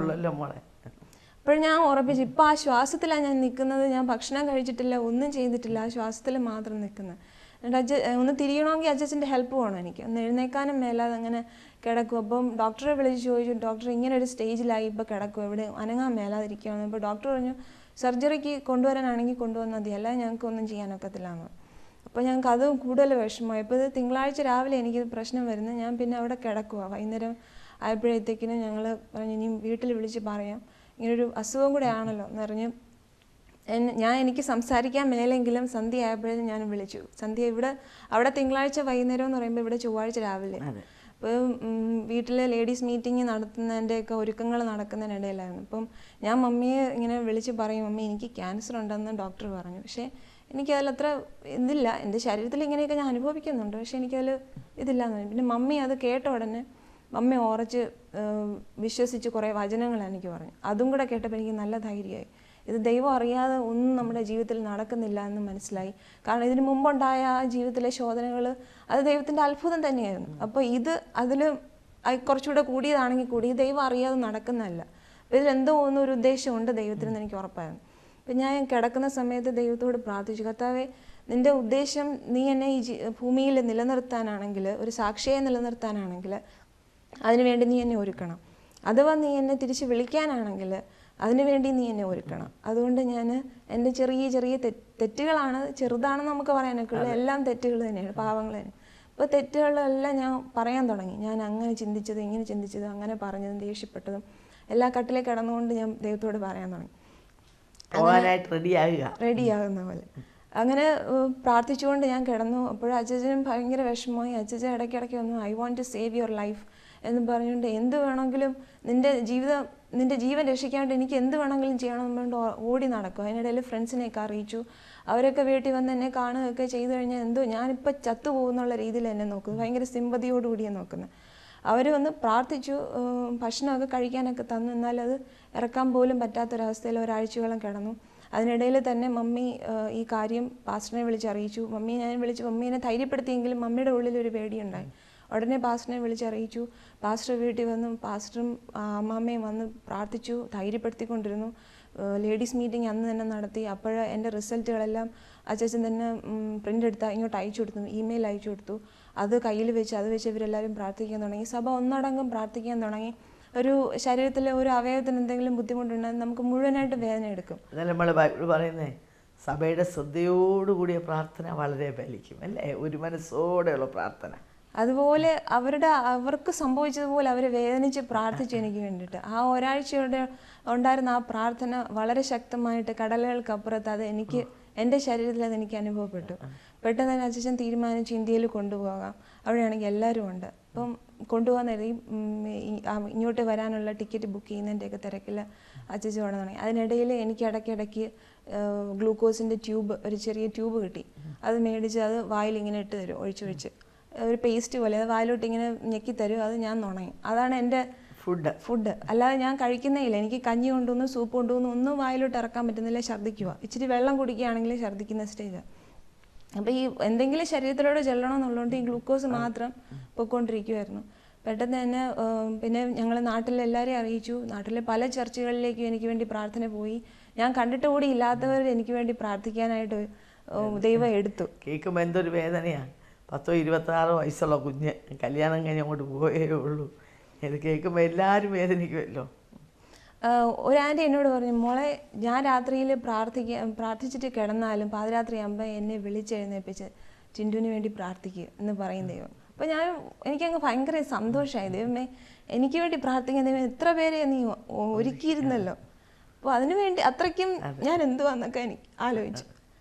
അപ്പോൾ ഞാൻ ഉറപ്പിച്ചു ഇപ്പോൾ ആ ശ്വാസത്തിലാണ് ഞാൻ നിൽക്കുന്നത്. ഞാൻ ഭക്ഷണം കഴിച്ചിട്ടില്ല, ഒന്നും ചെയ്തിട്ടില്ല, ആ ശ്വാസത്തിൽ മാത്രം നിൽക്കുന്നത്. എന്നിട്ട് ഒന്ന് തിരിയണമെങ്കിൽ അച്ഛൻ്റെ ഹെൽപ്പ് വേണം എനിക്ക്. ഒന്ന് എഴുന്നേക്കാനും മേലാതെ അങ്ങനെ കിടക്കും. അപ്പം ഡോക്ടറെ വിളിച്ച് ചോദിച്ചു, ഡോക്ടർ ഇങ്ങനെ ഒരു സ്റ്റേജിലായി, ഇപ്പോൾ കിടക്കും, എവിടെ അനങ്ങാൻ മേലാതിരിക്കുകയാണ്. അപ്പോൾ ഡോക്ടർ പറഞ്ഞു സർജറിക്ക് കൊണ്ടുവരാനാണെങ്കിൽ കൊണ്ടുവന്നാൽ മതി, അല്ലാതെ ഞങ്ങൾക്ക് ഒന്നും ചെയ്യാനൊക്കത്തില്ല എന്ന്. അപ്പോൾ ഞങ്ങൾക്ക് അത് കൂടുതൽ വിഷമമായി. ഇപ്പോൾ ഇത് തിങ്കളാഴ്ച രാവിലെ എനിക്ക് പ്രശ്നം വരുന്നത്. ഞാൻ പിന്നെ അവിടെ കിടക്കുക. വൈകുന്നേരം ആയപ്പോഴത്തേക്കിനും ഞങ്ങൾ പറഞ്ഞു ഇനി വീട്ടിൽ വിളിച്ച് പറയാം, ഇങ്ങനൊരു അസുഖം കൂടെ ആണല്ലോ എന്ന് പറഞ്ഞ് എനിക്ക് സംസാരിക്കാൻ മേലെങ്കിലും സന്ധ്യ ആയപ്പോഴേക്കും ഞാൻ വിളിച്ചു. സന്ധ്യ അവിടെ തിങ്കളാഴ്ച വൈകുന്നേരം എന്ന് പറയുമ്പോൾ ഇവിടെ ചൊവ്വാഴ്ച രാവിലെ. അപ്പോൾ വീട്ടിലെ ലേഡീസ് മീറ്റിംഗ് നടത്തുന്നതിൻ്റെയൊക്കെ ഒരുക്കങ്ങൾ നടക്കുന്നതിനിടയിലായിരുന്നു. അപ്പം ഞാൻ മമ്മിയെ ഇങ്ങനെ വിളിച്ച് പറയും, മമ്മി എനിക്ക് ക്യാൻസർ ഉണ്ടെന്ന് ഡോക്ടർ പറഞ്ഞു. പക്ഷേ എനിക്കതിലത്ര ഇതില്ല, എൻ്റെ ശരീരത്തിൽ ഇങ്ങനെയൊക്കെ ഞാൻ അനുഭവിക്കുന്നുണ്ട്, പക്ഷേ എനിക്കതിൽ ഇതില്ലാന്ന് പറഞ്ഞു. പിന്നെ മമ്മി അത് കേട്ട ഉടനെ മമ്മി ഉറച്ച് വിശ്വസിച്ച് കുറേ വചനങ്ങൾ എനിക്ക് പറഞ്ഞു. അതും കൂടെ കേട്ടപ്പോൾ എനിക്ക് നല്ല ധൈര്യമായി. ഇത് ദൈവം അറിയാതെ ഒന്നും നമ്മുടെ ജീവിതത്തിൽ നടക്കുന്നില്ല എന്ന് മനസ്സിലായി. കാരണം ഇതിന് മുമ്പുണ്ടായ ആ ജീവിതത്തിലെ ശോധനകൾ അത് ദൈവത്തിൻ്റെ അത്ഭുതം തന്നെയായിരുന്നു. അപ്പോൾ അതിൽ കുറച്ചുകൂടെ കൂടിയതാണെങ്കിൽ കൂടി ദൈവം അറിയാതെ നടക്കുന്നതല്ല. അപ്പോൾ ഇതിലെന്തോ ഒന്നൊരു ഉദ്ദേശമുണ്ട് ദൈവത്തിനെന്ന് എനിക്ക് ഉറപ്പായിരുന്നു. അപ്പം ഞാൻ കിടക്കുന്ന സമയത്ത് ദൈവത്തോട് പ്രാർത്ഥിച്ചു, കർത്താവേ, നിൻ്റെ ഉദ്ദേശം നീ എന്നെ ഈ ഭൂമിയിൽ നിലനിർത്താനാണെങ്കിൽ, ഒരു സാക്ഷിയെ നിലനിർത്താനാണെങ്കിൽ അതിനുവേണ്ടി നീ എന്നെ ഒരുക്കണം. അഥവാ നീ എന്നെ തിരിച്ച് വിളിക്കാനാണെങ്കിൽ അതിനുവേണ്ടി നീ എന്നെ ഒരുക്കണം. അതുകൊണ്ട് ഞാൻ എൻ്റെ ചെറിയ ചെറിയ തെറ്റുകളാണ്, ചെറുതാണെന്ന് നമുക്ക് പറയാനൊക്കെ ഉള്ളൂ, എല്ലാം തെറ്റുകൾ തന്നെയാണ്, പാവങ്ങൾ തന്നെ. അപ്പോൾ തെറ്റുകളെല്ലാം ഞാൻ പറയാൻ തുടങ്ങി. ഞാൻ അങ്ങനെ ചിന്തിച്ചത്, ഇങ്ങനെ ചിന്തിച്ചത്, അങ്ങനെ പറഞ്ഞതും ദേഷ്യപ്പെട്ടതും എല്ലാ കട്ടിലേക്ക് കിടന്നുകൊണ്ട് ഞാൻ ദൈവത്തോട് പറയാൻ തുടങ്ങി, റെഡിയാകുന്ന പോലെ. അങ്ങനെ പ്രാർത്ഥിച്ചുകൊണ്ട് ഞാൻ കിടന്നു. അപ്പോഴും അച്ഛനും ഭയങ്കര വിഷമമായി. അച്ഛൻ ഇടയ്ക്കിടയ്ക്ക് വന്നു, I want to save your life എന്ന് പറഞ്ഞുകൊണ്ട് എന്ത് വേണമെങ്കിലും നിൻ്റെ ജീവൻ രക്ഷിക്കാണ്ട് എനിക്ക് എന്ത് വേണമെങ്കിലും ചെയ്യണമെന്ന് പറഞ്ഞുകൊണ്ട് ഓടി നടക്കും. അതിനിടയിൽ ഫ്രണ്ട്സിനെയൊക്കെ അറിയിച്ചു. അവരൊക്കെ വീട്ടിൽ വന്ന് എന്നെ കാണുകയൊക്കെ ചെയ്തു കഴിഞ്ഞാൽ എന്തോ ഞാനിപ്പോൾ ചത്തുപോകുന്നുള്ള രീതിയിൽ എന്നെ നോക്കുന്നു, ഭയങ്കര സിമ്പതിയോടുകൂടിയാണ് നോക്കുന്നത്. അവർ വന്ന് പ്രാർത്ഥിച്ചു, ഭക്ഷണമൊക്കെ കഴിക്കാനൊക്കെ തന്നു. എന്നാലും അത് ഇറക്കാൻ പോലും പറ്റാത്തൊരവസ്ഥയിൽ ഒരാഴ്ചയോളം കിടന്നു. അതിനിടയിൽ തന്നെ മമ്മി ഈ കാര്യം പാസ്റ്ററിനെ വിളിച്ചറിയിച്ചു. മമ്മീനെ ധൈര്യപ്പെടുത്തിയെങ്കിലും മമ്മിയുടെ ഉള്ളിലൊരു പേടിയുണ്ടായി. ഉടനെ പാസ്റ്ററിനെ വിളിച്ചറിയിച്ചു. പാസ്റ്റർ വീട്ടിൽ വന്നു, പാസ്റ്ററും അമ്മാമ്മയും വന്ന് പ്രാർത്ഥിച്ചു, ധൈര്യപ്പെടുത്തിക്കൊണ്ടിരുന്നു. ലേഡീസ് മീറ്റിംഗ് അന്ന് തന്നെ നടത്തി. അപ്പോൾ എൻ്റെ റിസൾട്ടുകളെല്ലാം അച്ഛൻ തന്നെ പ്രിൻ്റ് എടുത്ത് ഇങ്ങോട്ട് അയച്ചു കൊടുത്തു, ഇമെയിൽ അയച്ചു കൊടുത്തു. അത് കയ്യിൽ വെച്ച് ഇവരെല്ലാവരും പ്രാർത്ഥിക്കാൻ തുടങ്ങി. സഭ ഒന്നടങ്കം പ്രാർത്ഥിക്കാൻ തുടങ്ങി. ഒരു ശരീരത്തിലെ ഒരു അവയവത്തിന് എന്തെങ്കിലും ബുദ്ധിമുട്ടുണ്ടെങ്കിൽ നമുക്ക് മുഴുവനായിട്ട് വേദന എടുക്കും. നമ്മൾ ബൈബിൾ പറയുന്നേ സഭയുടെ ശ്രദ്ധയോടുകൂടിയ പ്രാർത്ഥന വളരെ ഫലിക്കും അല്ലേ, ഒരു മനസ്സോടെയുള്ള പ്രാർത്ഥന. അതുപോലെ അവർക്ക് സംഭവിച്ചതുപോലെ അവർ വേദനിച്ച് പ്രാർത്ഥിച്ചു എനിക്ക് വേണ്ടിയിട്ട്. ആ ഒരാഴ്ചയുടെ ഉണ്ടായിരുന്ന ആ പ്രാർത്ഥന വളരെ ശക്തമായിട്ട് കടലുകൾക്കപ്പുറത്ത് അത് എൻ്റെ ശരീരത്തിൽ അതെനിക്ക് അനുഭവപ്പെട്ടു. പെട്ടെന്ന് തന്നെ അച്ഛൻ തീരുമാനിച്ചു ഇന്ത്യയിൽ കൊണ്ടുപോകാം, അവിടെയാണെങ്കിൽ എല്ലാവരും ഉണ്ട്. അപ്പം കൊണ്ടുപോകാൻ നേരം ഇങ്ങോട്ട് വരാനുള്ള ടിക്കറ്റ് ബുക്ക് ചെയ്യുന്നതിൻ്റെയൊക്കെ തിരക്കിൽ അച്ഛൻ ഓടാൻ തുടങ്ങി. അതിനിടയിൽ എനിക്ക് ഇടയ്ക്കിടയ്ക്ക് ഗ്ലൂക്കോസിൻ്റെ ഒരു ചെറിയ ട്യൂബ് കിട്ടി. അത് മേടിച്ച് അത് വായിൽ ഇങ്ങനെ ഇട്ട് തരും, ഒഴിച്ചൊഴിച്ച് ഒരു പേസ്റ്റ് പോലെ അത് വായിലോട്ട് ഇങ്ങനെ ഞെക്കി തരും. അത് ഞാൻ നുണയും. അതാണ് എൻ്റെ ഫുഡ്. അല്ലാതെ ഞാൻ കഴിക്കുന്നേ ഇല്ല. എനിക്ക് കഞ്ഞി കൊണ്ടുവന്ന് സൂപ്പ് കൊണ്ടുവന്ന് ഒന്നും വായിലോട്ട് ഇറക്കാൻ പറ്റുന്നില്ല, ഛർദ്ദിക്കുക. ഇച്ചിരി വെള്ളം കുടിക്കുകയാണെങ്കിൽ ഛർദ്ദിക്കുന്ന സ്റ്റേജാണ്. അപ്പോൾ ഈ എന്തെങ്കിലും ശരീരത്തിലൂടെ ചെല്ലണം എന്നുള്ളതുകൊണ്ട് ഈ ഗ്ലൂക്കോസ് മാത്രം പൊയ്ക്കൊണ്ടിരിക്കുമായിരുന്നു. പെട്ടെന്ന് തന്നെ പിന്നെ ഞങ്ങൾ നാട്ടിലെല്ലാവരെയും അറിയിച്ചു. നാട്ടിലെ പല ചർച്ചുകളിലേക്കും എനിക്ക് വേണ്ടി പ്രാർത്ഥന പോയി. ഞാൻ കണ്ടിട്ട് കൂടി ഇല്ലാത്തവർ എനിക്ക് വേണ്ടി പ്രാർത്ഥിക്കാനായിട്ട് ദൈവം എടുത്തു. കേൾക്കുമ്പോൾ എന്തൊരു വേദനയാണ്. 10-26 വയസ്സുള്ള കുഞ്ഞ് കല്യാണം കഴിഞ്ഞ് അങ്ങോട്ട് പോയേ ഉള്ളൂ. ഇത് കേൾക്കുമ്പോൾ എല്ലാവരും വേദനിക്കുമല്ലോ. ഒരു ആൻറ്റി എന്നോട് പറഞ്ഞു, മോളെ ഞാൻ രാത്രിയിൽ പ്രാർത്ഥിച്ചിട്ട് കിടന്നാലും പാതിരാത്രി ആകുമ്പോൾ എന്നെ വിളിച്ചെഴുന്നേൽപ്പിച്ച് ചിൻറ്റുവിന് വേണ്ടി പ്രാർത്ഥിക്കുക എന്ന് പറയും ദൈവം. അപ്പോൾ എനിക്കങ്ങ് ഭയങ്കര സന്തോഷമായി. ദൈവമേ, എനിക്ക് വേണ്ടി പ്രാർത്ഥിക്കാൻ ദൈവം എത്ര പേരെ നീ ഒരുക്കിയിരുന്നല്ലോ. അപ്പോൾ അതിനു വേണ്ടി അത്രയ്ക്കും ഞാൻ എന്തുവാന്നൊക്കെ എനിക്ക് ആലോചിച്ചു.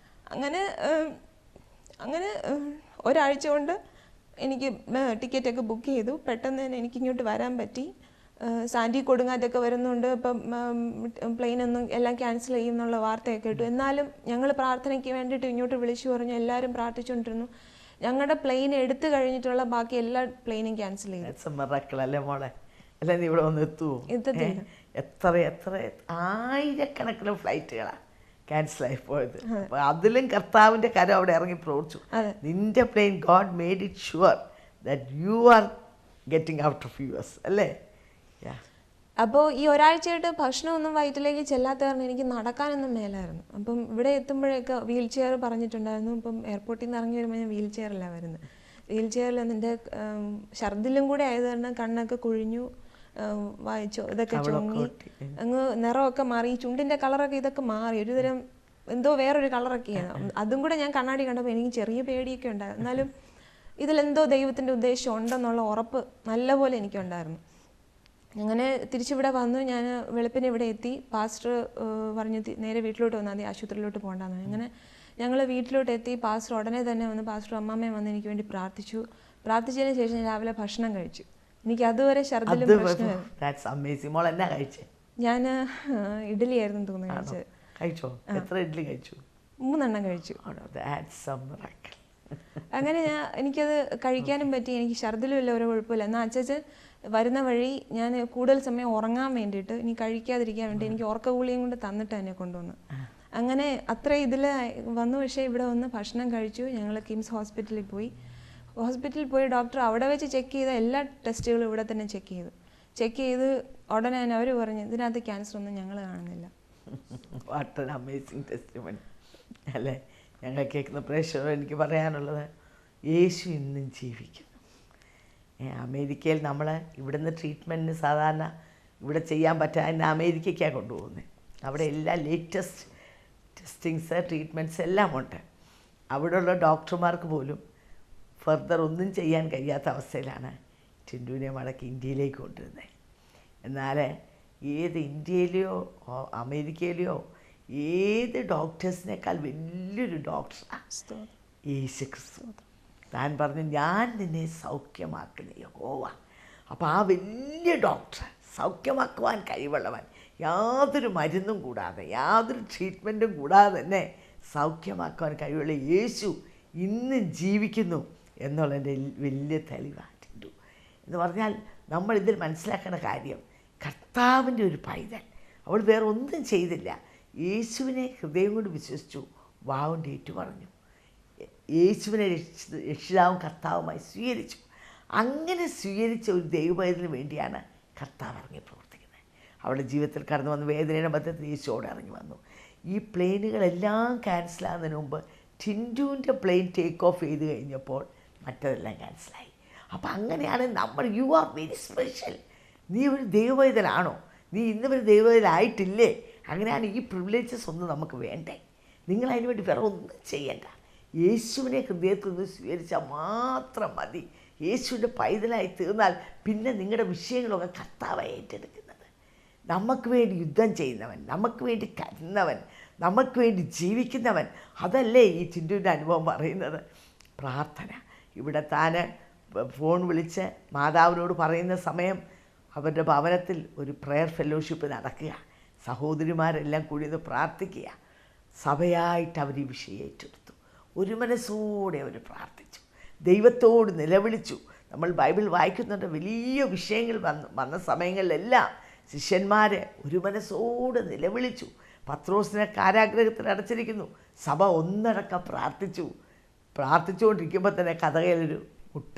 അങ്ങനെ ഒരാഴ്ച കൊണ്ട് എനിക്ക് ടിക്കറ്റൊക്കെ ബുക്ക് ചെയ്തു. പെട്ടെന്ന് തന്നെ എനിക്കിങ്ങോട്ട് വരാൻ പറ്റി. സാൻഡി കൊടുങ്കാറ്റൊക്കെ വരുന്നുണ്ട്, ഇപ്പം പ്ലെയിനൊന്നും എല്ലാം ക്യാൻസൽ ചെയ്യും എന്നുള്ള വാർത്തയൊക്കെ കേട്ടു. എന്നാലും ഞങ്ങൾ പ്രാർത്ഥനയ്ക്ക് വേണ്ടിയിട്ട് ഇങ്ങോട്ട് വിളിച്ചു പറഞ്ഞു. എല്ലാവരും പ്രാർത്ഥിച്ചുകൊണ്ടിരുന്നു. ഞങ്ങളുടെ പ്ലെയിൻ എടുത്തു കഴിഞ്ഞിട്ടുള്ള ബാക്കി എല്ലാ പ്ലെയിനും ക്യാൻസൽ ചെയ്തു. അല്ലേ മോളെ, അല്ലെ നീ ഇവിടെ വന്ന് എത്തുമോ? എത്ര ആയിരക്കണക്കിന് ഫ്ലൈറ്റുകളാണ് ക്യാൻസലായി പോയത്. അപ്പോൾ അതിലും കർത്താവിൻ്റെ കരം അവിടെ ഇറങ്ങി പ്രവർത്തിച്ചു. നിന്റെ plane God made it sure that you are getting out of us അല്ലേ. അപ്പോൾ ഈ ഒരാഴ്ചയായിട്ട് ഭക്ഷണമൊന്നും വയറ്റിലേക്ക് ചെല്ലാത്ത കാരണം എനിക്ക് നടക്കാനൊന്നും മേലായിരുന്നു. അപ്പം ഇവിടെ എത്തുമ്പോഴേക്ക് വീൽ ചെയർ പറഞ്ഞിട്ടുണ്ടായിരുന്നു. ഇപ്പം എയർപോർട്ടിൽ നിന്ന് ഇറങ്ങി വരുമ്പോൾ ഞാൻ വീൽ ചെയറിലാണ് വരുന്നത്. വീൽ ചെയറിൽ എൻ്റെ ഛർദിലും കൂടെ ആയത് കാരണം കണ്ണൊക്കെ കുഴിഞ്ഞു, വായിച്ചോ ഇതൊക്കെ ചുങ്ങി, അങ്ങ് നിറമൊക്കെ മാറി, ചുണ്ടിൻ്റെ കളറൊക്കെ ഇതൊക്കെ മാറി, ഒരുതരം എന്തോ വേറൊരു കളറൊക്കെയാണ്. അതും കൂടെ ഞാൻ കണ്ണാടി കണ്ടപ്പോൾ എനിക്ക് ചെറിയ പേടിയൊക്കെ ഉണ്ടായിരുന്നു. എന്നാലും ഇതിലെന്തോ ദൈവത്തിൻ്റെ ഉദ്ദേശം ഉണ്ടെന്നുള്ള ഉറപ്പ് നല്ലപോലെ എനിക്കുണ്ടായിരുന്നു. അങ്ങനെ തിരിച്ചിവിടെ വന്നു. ഞാൻ വെളുപ്പിന് ഇവിടെ എത്തി. പാസ്റ്റർ പറഞ്ഞു നേരെ വീട്ടിലോട്ട് വന്നാൽ മതി, ആശുപത്രിയിലോട്ട് പോകണ്ടെന്ന്. അങ്ങനെ ഞങ്ങൾ വീട്ടിലോട്ട് എത്തി. പാസ്റ്റർ ഉടനെ തന്നെ വന്ന് പാസ്റ്റർ അമ്മാമ്മയും വന്ന് എനിക്ക് വേണ്ടി പ്രാർത്ഥിച്ചു. പ്രാർത്ഥിച്ചതിന് ശേഷം ഞാൻ രാവിലെ ഭക്ഷണം കഴിച്ചു. എനിക്ക് അതുവരെ ഛർദിലും പ്രശ്നമായിരുന്നു. ഞാൻ ഇഡ്ഡലി ആയിരുന്നു തോന്നുന്നു കഴിച്ചത്. കഴിച്ചോ? എത്ര ഇഡ്ഡലി കഴിച്ചു? 3 എണ്ണം കഴിച്ചു. അങ്ങനെ എനിക്കത് കഴിക്കാനും പറ്റി. എനിക്ക് ഛർദിലും ഇല്ല, ഒരു കുഴപ്പമില്ല. എന്നാൽ അച്ഛൻ വരുന്ന വഴി ഞാൻ കൂടുതൽ സമയം ഉറങ്ങാൻ വേണ്ടിയിട്ട്, ഇനി കഴിക്കാതിരിക്കാൻ വേണ്ടി എനിക്ക് ഉറക്കഗുളിയും കൊണ്ട് തന്നിട്ട് എന്നെ കൊണ്ടുവന്നു. അങ്ങനെ അത്ര ഇതിൽ വന്നു. പക്ഷേ ഇവിടെ വന്ന് ഭക്ഷണം കഴിച്ചു. ഞങ്ങൾ കിംസ് ഹോസ്പിറ്റലിൽ പോയി. ഹോസ്പിറ്റലിൽ പോയി ഡോക്ടർ അവിടെ വെച്ച് ചെക്ക് ചെയ്ത എല്ലാ ടെസ്റ്റുകളും ഇവിടെ തന്നെ ചെക്ക് ചെയ്ത് ഉടനെ തന്നെ അവർ പറഞ്ഞു ഇതിനകത്ത് ക്യാൻസർ ഒന്നും ഞങ്ങൾ കാണുന്നില്ല. വാട്ട് ആൻ അമേസിങ് ടെസ്റ്റിമണി അല്ലേ? ഞങ്ങൾ കേൾക്കുന്ന പ്രേക്ഷകർ എനിക്ക് പറയാനുള്ളത്, യേശു ഇന്നും ജീവിക്കുന്നു. അമേരിക്കയിൽ നമ്മൾ ഇവിടുന്ന് ട്രീറ്റ്മെൻറ്റിന് സാധാരണ ഇവിടെ ചെയ്യാൻ പറ്റാതെ അമേരിക്കയ്ക്കാണ് കൊണ്ടുപോകുന്നത്. അവിടെ എല്ലാ ലേറ്റസ്റ്റ് ടെസ്റ്റിങ്സ് ട്രീറ്റ്മെൻറ്റ്സ് എല്ലാം ഉണ്ട്. അവിടെയുള്ള ഡോക്ടർമാർക്ക് പോലും ഫർദർ ഒന്നും ചെയ്യാൻ കഴിയാത്ത അവസ്ഥയിലാണ് ടിൻഡുവിനെ മടക്കി ഇന്ത്യയിലേക്ക് കൊണ്ടുവരുന്നത്. എന്നാൽ ഏത് ഇന്ത്യയിലെയോ അമേരിക്കയിലെയോ ഏത് ഡോക്ടേഴ്സിനേക്കാൾ വലിയൊരു ഡോക്ടറാണ് യേശു ക്രിസ്തു. താൻ പറഞ്ഞു ഞാൻ നിന്നെ സൗഖ്യമാക്കുന്ന യഹോവ. അപ്പോൾ ആ വലിയ ഡോക്ടർ, സൗഖ്യമാക്കുവാൻ കഴിവുള്ളവൻ, യാതൊരു മരുന്നും കൂടാതെ യാതൊരു ട്രീറ്റ്മെൻറ്റും കൂടാതെ തന്നെ സൗഖ്യമാക്കുവാൻ കഴിവുള്ള യേശു ഇന്നും ജീവിക്കുന്നു എന്നുള്ളതിൻ്റെ വലിയ തെളിവായിട്ടുണ്ട്. എന്ന് പറഞ്ഞാൽ നമ്മൾ ഇതിൽ മനസ്സിലാക്കേണ്ട കാര്യം, കർത്താവിൻ്റെ ഒരു പൈതൽ, അവൾ വേറെ ഒന്നും ചെയ്തില്ല. യേശുവിനെ ഹൃദയം കൊണ്ട് വിശ്വസിച്ചു, വാവുകൊണ്ട് ഏറ്റു പറഞ്ഞു, യേശുവിനെ രക്ഷിതാവും കർത്താവുമായി സ്വീകരിച്ചു. അങ്ങനെ സ്വീകരിച്ച ഒരു ദൈവപൈതലിന് വേണ്ടിയാണ് കർത്താവ് ഇറങ്ങി പ്രവർത്തിക്കുന്നത്. അവളുടെ ജീവിതത്തിൽ കടന്നു വന്ന വേദനയുടെ മധ്യത്തിൽ യേശുവോടെ ഇറങ്ങി വന്നു. ഈ പ്ലെയിനുകളെല്ലാം ക്യാൻസലാകുന്നതിന് മുമ്പ് ടിൻഡുവിൻ്റെ പ്ലെയിൻ ടേക്ക് ഓഫ് ചെയ്ത് കഴിഞ്ഞപ്പോൾ മറ്റതെല്ലാം ക്യാൻസലായി. അപ്പം അങ്ങനെയാണ് നമ്മൾ, യു ആർ വെരി സ്പെഷ്യൽ. നീ ഒരു ദൈവപൈതലാണോ? നീ ഇന്ന് ഒരു ദൈവപൈതലായിട്ടില്ലേ? അങ്ങനെയാണ് ഈ പ്രിവിലേജസ് ഒന്നും നമുക്ക് വേണ്ടേ. നിങ്ങൾ അതിന് വേണ്ടി വേറെ ഒന്നും ചെയ്യണ്ട. യേശുവിനെ ഹൃദയത്തിൽ നിന്ന് സ്വീകരിച്ചാൽ മാത്രം മതി. യേശുവിൻ്റെ പൈതലായി തീർന്നാൽ പിന്നെ നിങ്ങളുടെ വിഷയങ്ങളൊക്കെ കർത്താവായി ഏറ്റെടുക്കുന്നത്. നമുക്ക് വേണ്ടി യുദ്ധം ചെയ്യുന്നവൻ, നമുക്ക് വേണ്ടി കരുന്നവൻ, നമുക്ക് വേണ്ടി ജീവിക്കുന്നവൻ, അതല്ലേ ഈ ടിൻഡുവിൻ്റെ അനുഭവം പറയുന്നത്. പ്രാർത്ഥന. ഇവിടെ താൻ ഫോൺ വിളിച്ച് മാതാവിനോട് പറയുന്ന സമയം അവരുടെ ഭവനത്തിൽ ഒരു പ്രെയർ ഫെലോഷിപ്പ് നടക്കുക. സഹോദരിമാരെല്ലാം കൂടി ഒന്ന് പ്രാർത്ഥിക്കുക. സഭയായിട്ട് അവർ ഈ വിഷയം ഏറ്റെടുത്തു. ഒരു മനസ്സോടെ അവർ പ്രാർത്ഥിച്ചു, ദൈവത്തോട് നിലവിളിച്ചു. നമ്മൾ ബൈബിൾ വായിക്കുന്നുണ്ട്, വലിയ വിഷയങ്ങൾ വന്ന സമയങ്ങളിലെല്ലാം ശിഷ്യന്മാർ ഒരു മനസ്സോടെ നിലവിളിച്ചു. പത്രോസിനെ കാരാഗ്രഹത്തിൽ അടച്ചിരിക്കുന്നു. സഭ ഒന്നടക്കം പ്രാർത്ഥിച്ചുകൊണ്ടിരിക്കുമ്പോൾ തന്നെ കഥകളിലൊരു മുട്ട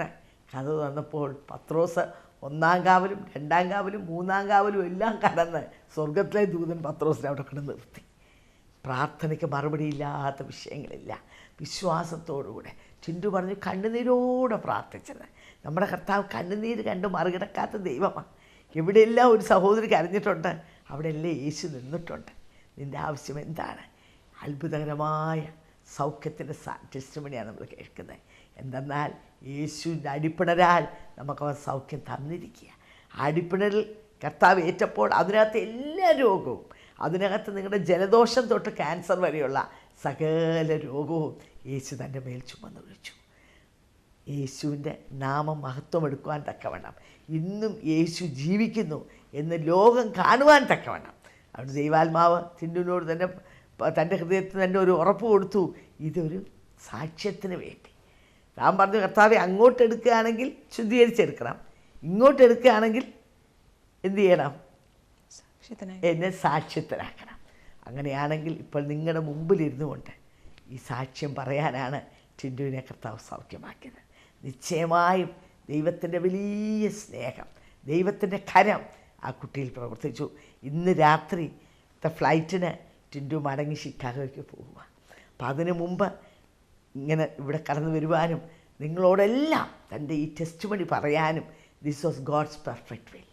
കഥ തന്നപ്പോൾ പത്രോസ് 1-ാം കാവലും 2-ാം കാവലും 3-ാം കാവലും എല്ലാം കടന്ന് സ്വർഗത്തിലെ ദൂതൻ പത്രോസിനെ അവിടെ കൊണ്ട് നിർത്തി. പ്രാർത്ഥനയ്ക്ക് മറുപടിയില്ലാത്ത വിഷയങ്ങളില്ല. വിശ്വാസത്തോടുകൂടെ ടിൻഡു പറഞ്ഞു കണ്ണുനീരോടെ പ്രാർത്ഥിച്ചത്. നമ്മുടെ കർത്താവ് കണ്ണുനീര് കണ്ട് മറികടക്കാത്ത ദൈവമാണ്. എവിടെയെല്ലാം ഒരു സഹോദരി കരഞ്ഞിട്ടുണ്ട്, അവിടെയെല്ലാം യേശു നിന്നിട്ടുണ്ട്. നിൻ്റെ ആവശ്യം എന്താണ്? അത്ഭുതകരമായ സൗഖ്യത്തിൻ്റെ ടെസ്റ്റിമണിയാണ് നമ്മൾ കേൾക്കുന്നത്. എന്തെന്നാൽ യേശുവിൻ്റെ അടിപ്പിണരാൽ നമുക്കവർ സൗഖ്യം തന്നിരിക്കുക. അടിപ്പിണരിൽ കർത്താവ് ഏറ്റപ്പോൾ അതിനകത്ത് എല്ലാ രോഗവും, അതിനകത്ത് നിങ്ങളുടെ ജലദോഷം തൊട്ട് ക്യാൻസർ വരെയുള്ള സകല രോഗവും യേശു തൻ്റെ മേൽ ചുമന്നൊഴിച്ചു. യേശുവിൻ്റെ നാമം മഹത്വം എടുക്കുവാൻ തക്കവണ്ണം ഇന്നും യേശു ജീവിക്കുന്നു എന്ന് ലോകം കാണുവാൻ തക്കവണ്ണം അവിടെ ദൈവാത്മാവ് ടിൻഡുവിനോട് തന്നെ തൻ്റെ ഹൃദയത്തിൽ തന്നെ ഒരു ഉറപ്പ് കൊടുത്തു. ഇതൊരു സാക്ഷ്യത്തിന് വേണ്ടി. താൻ പറഞ്ഞു കർത്താവെ അങ്ങോട്ട് എടുക്കുകയാണെങ്കിൽ ശുദ്ധീകരിച്ചെടുക്കണം, ഇങ്ങോട്ട് എടുക്കുകയാണെങ്കിൽ എന്തു ചെയ്യണം? എന്നെ സാക്ഷ്യത്തിലാക്കണം. അങ്ങനെയാണെങ്കിൽ ഇപ്പോൾ നിങ്ങളുടെ മുമ്പിലിരുന്നു കൊണ്ട് ഈ സാക്ഷ്യം പറയാനാണ് ടിൻഡുവിനെ കർത്താവ് സൗഖ്യമാക്കിയത്. നിശ്ചയമായും ദൈവത്തിൻ്റെ വലിയ സ്നേഹം, ദൈവത്തിൻ്റെ കരം ആ കുട്ടിയിൽ പ്രവർത്തിച്ചു. ഇന്ന് രാത്രി ഫ്ലൈറ്റിന് ടിൻറ്റു മടങ്ങി ഷിക്കാഗോയ്ക്ക് പോവുക. അപ്പം അതിനു മുമ്പ് ഇങ്ങനെ ഇവിടെ കടന്നു വരുവാനും നിങ്ങളോടെല്ലാം തൻ്റെ ഈ ടെസ്റ്റ് മണി പറയാനും this was God's perfect will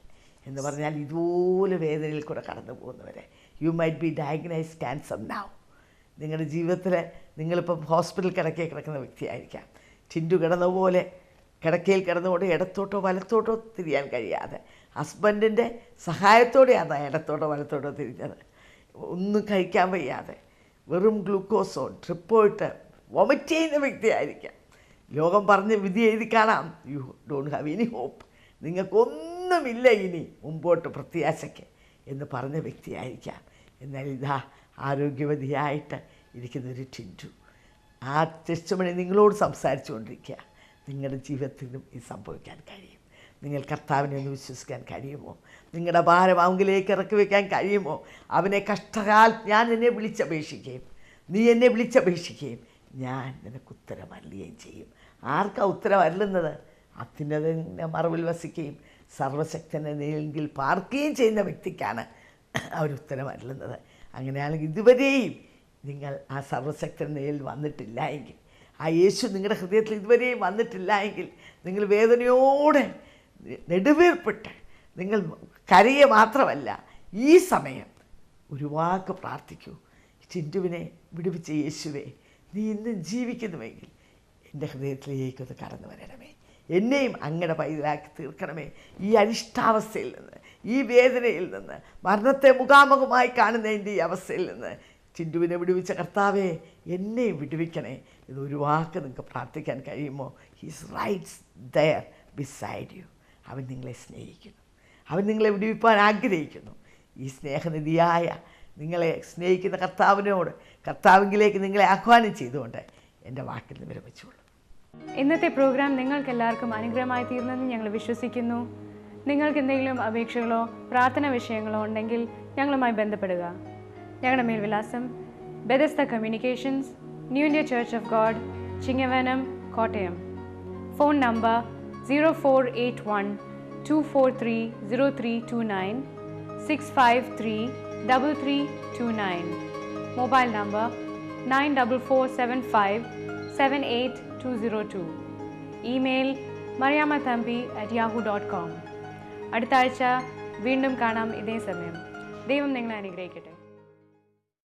എന്ന് പറഞ്ഞാൽ ഇതുപോലെ വേദനയിൽ കൂടെ കടന്നു പോകുന്നവരെ you might be diagnose cancer now. നിങ്ങളുടെ ജീവിതത്തിൽ നിങ്ങളിപ്പം ഹോസ്പിറ്റൽ കിടക്കുന്ന വ്യക്തിയായിരിക്കാം. ടിൻറ്റു കിടന്നപോലെ കിടക്കയിൽ കിടന്നുകൊണ്ട് ഇടത്തോട്ടോ വലത്തോട്ടോ തിരിയാൻ കഴിയാതെ ഹസ്ബൻഡിൻ്റെ സഹായത്തോടെയാണ് ഇടത്തോട്ടോ വലത്തോട്ടോ തിരിഞ്ഞത്. ഒന്നും കഴിക്കാൻ വയ്യാതെ വെറും ഗ്ലൂക്കോസോ ട്രിപ്പോ ഇട്ട് വൊമിറ്റ് ചെയ്യുന്ന വ്യക്തിയായിരിക്കാം. ലോകം പറഞ്ഞ് വിധി എഴുതി കാണാം, you don't have any hope, നിങ്ങൾക്കൊന്നുമില്ല ഇനി മുമ്പോട്ട് പ്രത്യാശയ്ക്ക് എന്ന് പറഞ്ഞ വ്യക്തിയായിരിക്കാം. എന്നാൽ ഇതാ ആരോഗ്യവതിയായിട്ട് ഇരിക്കുന്നൊരു ടിൻറ്റു. ആ ടെസ്റ്റ്മണി നിങ്ങളോട് സംസാരിച്ചു കൊണ്ടിരിക്കുക. നിങ്ങളുടെ ജീവിതത്തിലും ഇത് സംഭവിക്കാൻ കഴിയും. നിങ്ങൾ കർത്താവിനെ ഒന്ന് വിശ്വസിക്കാൻ കഴിയുമോ? നിങ്ങളുടെ ഭാരം അവങ്കിലേക്ക് ഇറക്കി വയ്ക്കാൻ കഴിയുമോ? അവനെ കഷ്ടകാൽ ഞാൻ എന്നെ വിളിച്ചപേക്ഷിക്കുകയും നീ എന്നെ വിളിച്ചപേക്ഷിക്കുകയും ഞാൻ നിനക്ക് ഉത്തരം അരുളുകയും ചെയ്യും. ആർക്കാ ഉത്തരം അരുളുന്നത്? അത്യുന്നതൻ്റെ മറവിൽ വസിക്കുകയും സർവശക്തനെ നേരിൽ പാർക്കുകയും ചെയ്യുന്ന വ്യക്തിക്കാണ് അവരുത്തരം അരുളുന്നത്. അങ്ങനെയാണെങ്കിൽ ഇതുവരെയും നിങ്ങൾ ആ സർവശക്തൻ്റെ നേരിൽ വന്നിട്ടില്ല എങ്കിൽ, ആ യേശു നിങ്ങളുടെ ഹൃദയത്തിൽ ഇതുവരെയും വന്നിട്ടില്ല എങ്കിൽ, നിങ്ങൾ വേദനയോടെ നെടുവീർപ്പിട്ട് നിങ്ങൾ കരയെ മാത്രമല്ല ഈ സമയം ഒരു വാക്ക് പ്രാർത്ഥിക്കൂ. ടിൻറ്റുവിനെ വിടുവിച്ച യേശുവേ, നീ ഇന്നും ജീവിക്കുന്നുവെങ്കിൽ എൻ്റെ ഹൃദയത്തിലേക്കൊന്ന് കടന്നു വരണമേ, എന്നെയും അങ്ങയുടെ പൈതലാക്കി തീർക്കണമേ. ഈ അരിഷ്ടാവസ്ഥയിൽ നിന്ന്, ഈ വേദനയിൽ നിന്ന്, മരണത്തെ മുഖാമുഖമായി കാണുന്നതിൻ്റെ ഈ അവസ്ഥയിൽ നിന്ന് ടിൻറ്റുവിനെ വിടുവിച്ച കർത്താവേ, എന്നെയും വിടുവിക്കണേ എന്നൊരു വാക്ക് നിങ്ങൾക്ക് പ്രാർത്ഥിക്കാൻ കഴിയുമോ? He's rights there beside you. അവൻ നിങ്ങളെ സ്നേഹിക്കുന്നു, അവൻ നിങ്ങളെ വിടുവിപ്പാൻ ആഗ്രഹിക്കുന്നു. ഈ സ്നേഹനിധിയായ നിങ്ങളെ സ്നേഹിക്കുന്ന കർത്താവിലേക്ക് നിങ്ങളെ ആഹ്വാനം ചെയ്തുകൊണ്ട് എൻ്റെ വാക്കിൽ നിന്ന് വിരമിച്ചോളൂ. ഇന്നത്തെ പ്രോഗ്രാം നിങ്ങൾക്ക് എല്ലാവർക്കും അനുഗ്രഹമായി തീർന്നെന്ന് ഞങ്ങൾ വിശ്വസിക്കുന്നു. നിങ്ങൾക്ക് എന്തെങ്കിലും അപേക്ഷകളോ പ്രാർത്ഥന വിഷയങ്ങളോ ഉണ്ടെങ്കിൽ ഞങ്ങളുമായി ബന്ധപ്പെടുക. ഞങ്ങളുടെ മേൽവിലാസം Bethesda communications, new India church of God, Chingavanam, Kottayam. Phone number 0481-243-0329, 653-3329. Mobile number 9447578202. Email mariamathampi@yahoo.com. അടുത്ത ആഴ്ച വീണ്ടും കാണാം ഇതേ സമയം. ദൈവം നിങ്ങളെ അനുഗ്രഹിക്കട്ടെ.